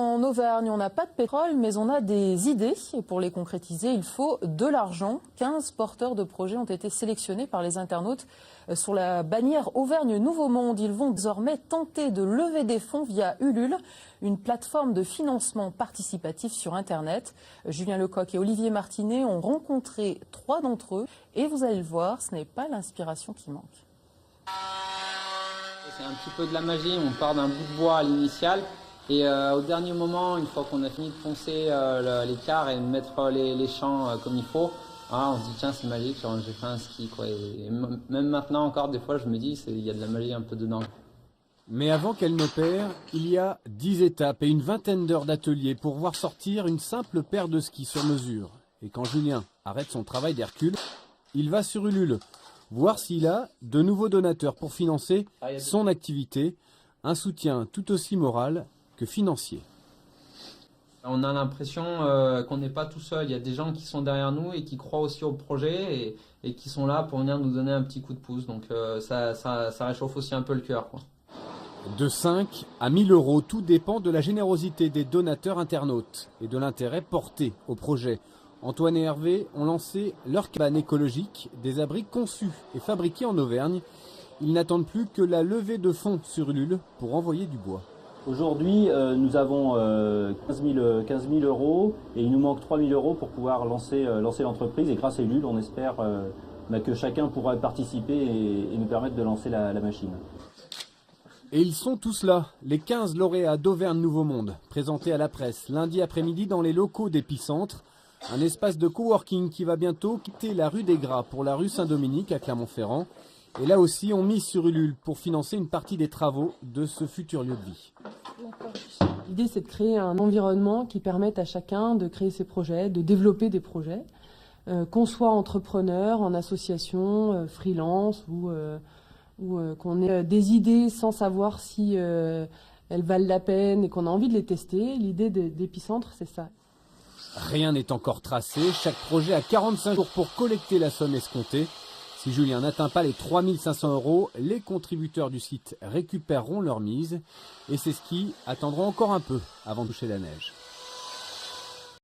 En Auvergne, on n'a pas de pétrole, mais on a des idées. Et pour les concrétiser, il faut de l'argent. 15 porteurs de projets ont été sélectionnés par les internautes sous la bannière Auvergne Nouveau Monde. Ils vont désormais tenter de lever des fonds via Ulule, une plateforme de financement participatif sur Internet. Julien Lecoq et Olivier Martinet ont rencontré 3 d'entre eux. Et vous allez le voir, ce n'est pas l'inspiration qui manque. C'est un petit peu de la magie, on part d'un bout de bois à l'initial et au dernier moment, une fois qu'on a fini de poncer l'écart et de mettre les champs comme il faut, on se dit tiens c'est magique, j'ai fait un ski quoi. Et même maintenant encore des fois je me dis il y a de la magie un peu dedans. Mais avant qu'elle n'opère, il y a 10 étapes et une vingtaine d'heures d'atelier pour voir sortir une simple paire de skis sur mesure. Et quand Julien arrête son travail d'Hercule, il va sur Ulule, voir s'il a de nouveaux donateurs pour financer son activité, un soutien tout aussi moral que financier. On a l'impression qu'on n'est pas tout seul, il y a des gens qui sont derrière nous et qui croient aussi au projet et qui sont là pour venir nous donner un petit coup de pouce, donc ça réchauffe aussi un peu le cœur, quoi. De 5 à 1000 euros, tout dépend de la générosité des donateurs internautes et de l'intérêt porté au projet. Antoine et Hervé ont lancé leur cabane écologique, des abris conçus et fabriqués en Auvergne. Ils n'attendent plus que la levée de fonds sur Ulule pour envoyer du bois. Aujourd'hui, nous avons 15 000 euros et il nous manque 3 000 euros pour pouvoir lancer l'entreprise. Et grâce à Ulule, on espère que chacun pourra participer et nous permettre de lancer la machine. Et ils sont tous là, les 15 lauréats d'Auvergne Nouveau Monde, présentés à la presse lundi après-midi dans les locaux d'Épicentre. Un espace de coworking qui va bientôt quitter la rue des Gras pour la rue Saint-Dominique à Clermont-Ferrand. Et là aussi, on mise sur Ulule pour financer une partie des travaux de ce futur lieu de vie. L'idée, c'est de créer un environnement qui permette à chacun de créer ses projets, de développer des projets, qu'on soit entrepreneur, en association, freelance ou qu'on ait des idées sans savoir si elles valent la peine et qu'on a envie de les tester. L'idée d'Épicentre, c'est ça. Rien n'est encore tracé, chaque projet a 45 jours pour collecter la somme escomptée. Si Julien n'atteint pas les 3 500 euros, les contributeurs du site récupéreront leur mise et ces skis attendront encore un peu avant de toucher la neige.